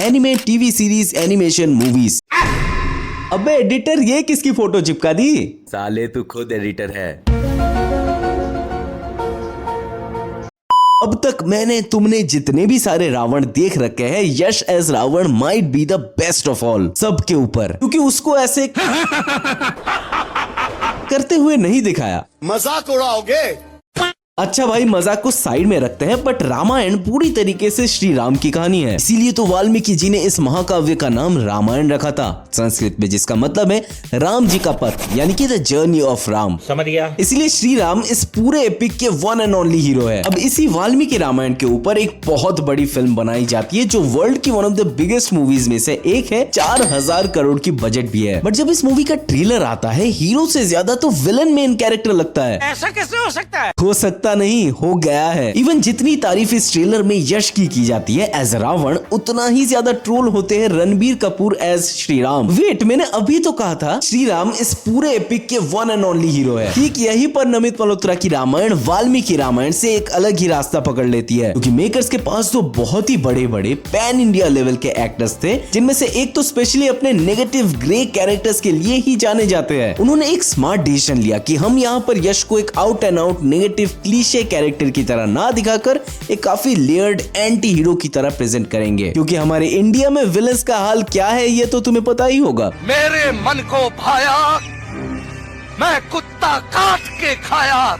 Anime, TV series, animation, movies. अबे editor, ये किसकी फोटो चिपका दी? साले तू खुद एडिटर है। अब तक मैंने तुमने जितने भी सारे रावण देख रखे हैं, Yash as Ravan might be the best of all सबके ऊपर, क्योंकि उसको ऐसे करते हुए नहीं दिखाया। मजाक उड़ाओगे? अच्छा भाई, मजाक को साइड में रखते हैं, बट रामायण पूरी तरीके से श्री राम की कहानी है। इसीलिए तो वाल्मीकि जी ने इस महाकाव्य का नाम रामायण रखा था, संस्कृत में जिसका मतलब है राम जी का पथ, यानी कि द जर्नी ऑफ राम। समझ गया। इसलिए श्री राम इस पूरे एपिक के वन एंड ओनली हीरो है। अब इसी वाल्मीकि रामायण के ऊपर एक बहुत बड़ी फिल्म बनाई जाती है, जो वर्ल्ड की one of the biggest movies में से एक है। 4000 करोड़ की बजट भी है। बट जब इस मूवी का ट्रेलर आता है, हीरो से ज्यादा तो विलन मेन कैरेक्टर लगता है। ऐसा कैसे हो सकता है? हो सकता नहीं, हो गया है। इवन जितनी तारीफ इस ट्रेलर में यश की जाती है एज रावण, उतना ही ज्यादा ट्रोल होते हैं रणबीर कपूर एज श्री राम। वेट, मैंने अभी तो कहा था श्री राम इस पूरे एपिक के वन एंड ओनली हीरो है। ठीक यहीं पर नमित मल्होत्रा की रामायण वाल्मीकि रामायण से एक अलग ही रास्ता पकड़ लेती है, क्योंकि मेकर्स के पास तो बहुत ही बड़े बड़े पैन इंडिया लेवल के एक्टर्स थे, जिनमें से एक तो स्पेशली अपने नेगेटिव ग्रे कैरेक्टर्स के लिए ही जाने जाते हैं। उन्होंने एक स्मार्ट डिसीजन लिया कि हम यहाँ पर यश को एक out and out negative cliché character की तरह ना दिखाकर एक काफी लेयर्ड एंटी हीरो की तरह प्रेजेंट करेंगे, क्योंकि हमारे इंडिया में विलन्स का हाल क्या है ये तो तुम्हें पता ही होगा। मेरे मन को भाया, मैं कुत्ता काट के खाया।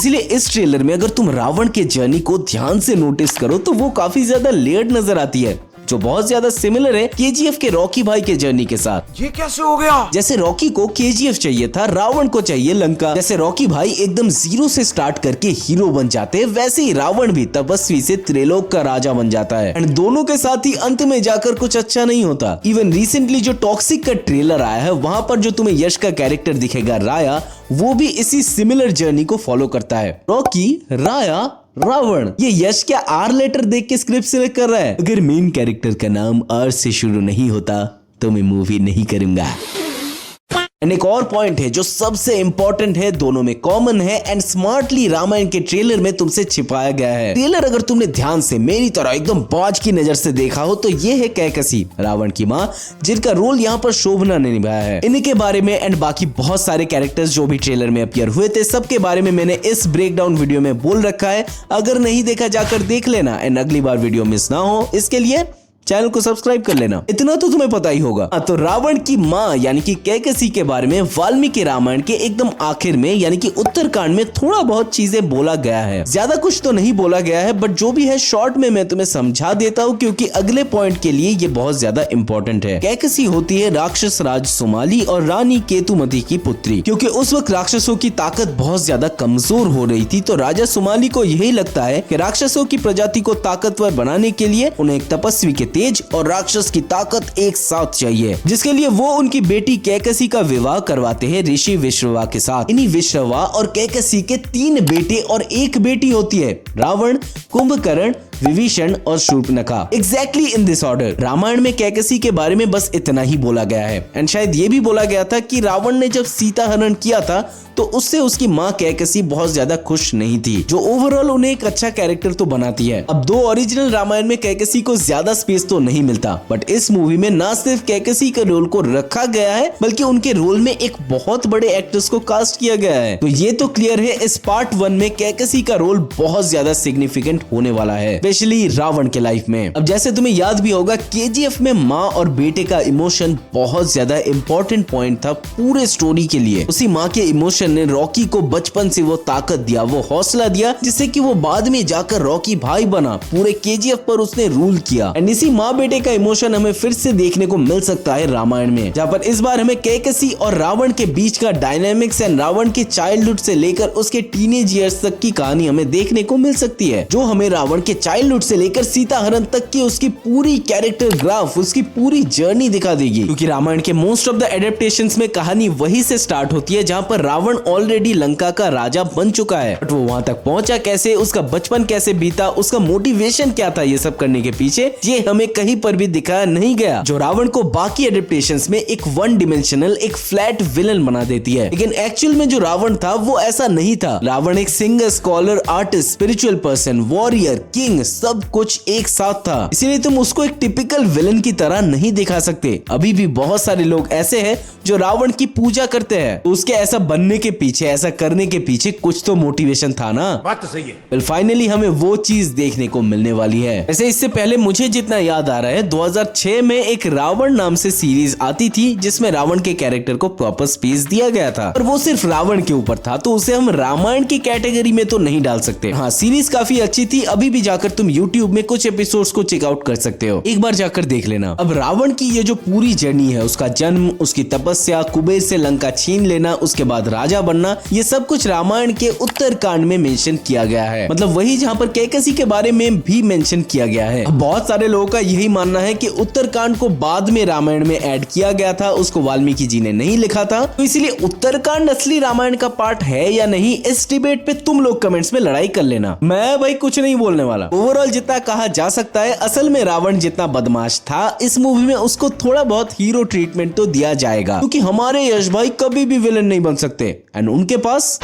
इसलिए इस ट्रेलर में अगर तुम रावण के जर्नी को ध्यान से नोटिस करो तो वो काफी ज्यादा लेयर्ड नजर आती है, जो बहुत ज्यादा सिमिलर है केजीएफ के रॉकी भाई के जर्नी के साथ। ये कैसे हो गया? जैसे रॉकी को केजीएफ चाहिए था, रावण को चाहिए लंका। जैसे रॉकी भाई एकदम जीरो से स्टार्ट करके हीरो बन जाते हैं, वैसे ही रावण भी तपस्वी से त्रिलोक का राजा बन जाता है। एंड दोनों के साथ ही अंत में जाकर कुछ अच्छा नहीं होता। इवन रिसेंटली जो टॉक्सिक का ट्रेलर आया है, वहां पर जो तुम्हें यश का कैरेक्टर दिखेगा राया, वो भी इसी सिमिलर जर्नी को फॉलो करता है। रॉकी, राया, रावण, ये यश क्या आर लेटर देख के स्क्रिप्ट सिलेक्ट कर रहा है? अगर मेन कैरेक्टर का नाम आर से शुरू नहीं होता तो मैं मूवी नहीं करूंगा। एंड एक और पॉइंट है जो सबसे इंपॉर्टेंट है, दोनों में कॉमन है एंड स्मार्टली रामायण के ट्रेलर में तुमसे छिपाया गया है। ट्रेलर अगर तुमने ध्यान से मेरी तरह एकदम बाज की नजर से देखा हो तो ये है कैकसी, रावण की माँ, जिनका रोल यहाँ पर शोभना ने निभाया है। इनके बारे में एंड बाकी बहुत सारे कैरेक्टर्स जो भी ट्रेलर में अपीयर हुए थे, सबके बारे में मैंने इस ब्रेकडाउन वीडियो में बोल रखा है। अगर नहीं देखा जाकर देख लेना एंड अगली बार वीडियो मिस ना हो इसके लिए चैनल को सब्सक्राइब कर लेना। इतना तो तुम्हें पता ही होगा। तो रावण की माँ यानी कि कैकसी के बारे में वाल्मीकि रामायण के एकदम आखिर में यानी कि उत्तरकांड में थोड़ा बहुत चीजें बोला गया है। ज्यादा कुछ तो नहीं बोला गया है, बट जो भी है शॉर्ट में मैं तुम्हें समझा देता हूँ, क्योंकि अगले पॉइंट के लिए ये बहुत ज्यादा इंपॉर्टेंट है। कैकसी होती है राक्षस राज सुमाली और रानी केतुमती की पुत्री। क्योंकि उस वक्त राक्षसों की ताकत बहुत ज्यादा कमजोर हो रही थी, तो राजा सुमाली को यही लगता है कि राक्षसों की प्रजाति को ताकतवर बनाने के लिए उन्हें एक तपस्वी के तेज और राक्षस की ताकत एक साथ चाहिए, जिसके लिए वो उनकी बेटी कैकसी का विवाह करवाते हैं ऋषि विश्रवा के साथ। इन्हीं विश्रवा और कैकसी के 3 बेटे और 1 बेटी होती है, रावण, कुंभकर्ण, विभीषण और Shurpanakha. Exactly in this order. Ramayana में कैकसी के बारे में बस इतना ही बोला गया है। एंड शायद ये भी बोला गया था कि रावण ने जब सीता हरण किया था तो उससे उसकी माँ कैकसी बहुत ज्यादा खुश नहीं थी, जो ओवरऑल उन्हें एक अच्छा कैरेक्टर तो बनाती है। अब 2 ओरिजिनल रामायण में कैकसी को ज्यादा स्पेस तो नहीं मिलता, बट इस मूवी में ना सिर्फ कैकसी के रोल को रखा गया है, बल्कि उनके रोल में एक बहुत बड़े एक्टर्स को कास्ट किया गया है। तो ये तो क्लियर है इस पार्ट 1 में कैकसी का रोल बहुत ज्यादा सिग्निफिकेंट होने वाला है, स्पेशली रावण के लाइफ में। अब जैसे तुम्हें याद भी होगा, केजीएफ में माँ और बेटे का इमोशन बहुत ज्यादा इंपॉर्टेंट पॉइंट था पूरे स्टोरी के लिए। उसी माँ के इमोशन ने रॉकी को बचपन से वो ताकत दिया, वो हौसला दिया, जिससे कि वो बाद में जाकर रॉकी भाई बना। पूरे केजीएफ पर उसने रूल किया। एंड इसी माँ बेटे का इमोशन हमें फिर से देखने को मिल सकता है रामायण में, जहाँ पर इस बार हमें कैकसी और रावण के बीच का डायनामिक्स एंड रावण के चाइल्डहुड से लेकर उसके टीनेज ईयर्स तक की कहानी हमें देखने को मिल सकती है, जो हमें रावण के चाइल्डहुड से लेकर सीता हरण तक की उसकी पूरी कैरेक्टर ग्राफ, उसकी पूरी जर्नी दिखा देगी। क्योंकि रामायण के मोस्ट ऑफ द एडेप्टेशंस में कहानी वही से स्टार्ट होती है जहाँ पर रावण ऑलरेडी लंका का राजा बन चुका है, बट वो वहां तक पहुंचा कैसे, उसका बचपन कैसे बीता, उसका मोटिवेशन क्या था ये सब करने के पीछे, ये हमें कहीं पर भी दिखाया नहीं गया, जो रावण को बाकी एडेप्टेशंस में एक वन डिमेंशनल, एक फ्लैट विलन बना देती है। लेकिन एक्चुअल में जो रावण था वो ऐसा नहीं था। रावण एक singer, scholar, artist, spiritual person, warrior, king, सब कुछ एक साथ था, इसीलिए तुम उसको एक टिपिकल विलन की तरह नहीं दिखा सकते। अभी भी बहुत सारे लोग ऐसे हैं जो रावण की पूजा करते हैं, तो उसके ऐसा बनने के पीछे, ऐसा करने के पीछे कुछ तो मोटिवेशन था ना। बात तो सही है। वेल फाइनली हमें वो चीज देखने को मिलने वाली है। वैसे इससे पहले मुझे जितना याद आ रहा है 2006 में एक रावण नाम से सीरीज आती थी जिसमें रावण के कैरेक्टर को प्रॉपर स्पेस दिया गया था, पर वो सिर्फ रावण के ऊपर था, तो उसे हम रामायण की कैटेगरी में तो नहीं डाल सकते। हाँ, सीरीज काफी अच्छी थी, अभी भी जाकर तुम यूट्यूब में कुछ एपिसोड्स को चेकआउट कर सकते हो, एक बार जाकर देख लेना। अब रावण की ये जो पूरी जर्नी है, उसका जन्म, उसकी तपस्या, कुबेर से लंका छीन लेना, उसके बाद राजा बनना, ये सब कुछ रामायण के उत्तरकांड में मेंशन किया गया है। मतलब वही जहाँ पर कैकसी के बारे में भी मेंशन किया गया है। अब बहुत सारे लोगों का यही मानना है कि उत्तरकांड को बाद में रामायण में ऐड किया गया था, उसको वाल्मीकि जी ने नहीं लिखा था, तो इसलिए उत्तरकांड असली रामायण का पार्ट है या नहीं, इस डिबेट पे तुम लोग कमेंट्स में लड़ाई कर लेना। मैं भाई कुछ नहीं बोलने वाला। ओवरऑल जितना कहा जा सकता है, असल में रावण जितना बदमाश था, इस मूवी में उसको थोड़ा बहुत हीरो ट्रीटमेंट तो दिया जाएगा, क्योंकि हमारे यश भाई कभी भी विलन नहीं बन सकते एंड उनके पास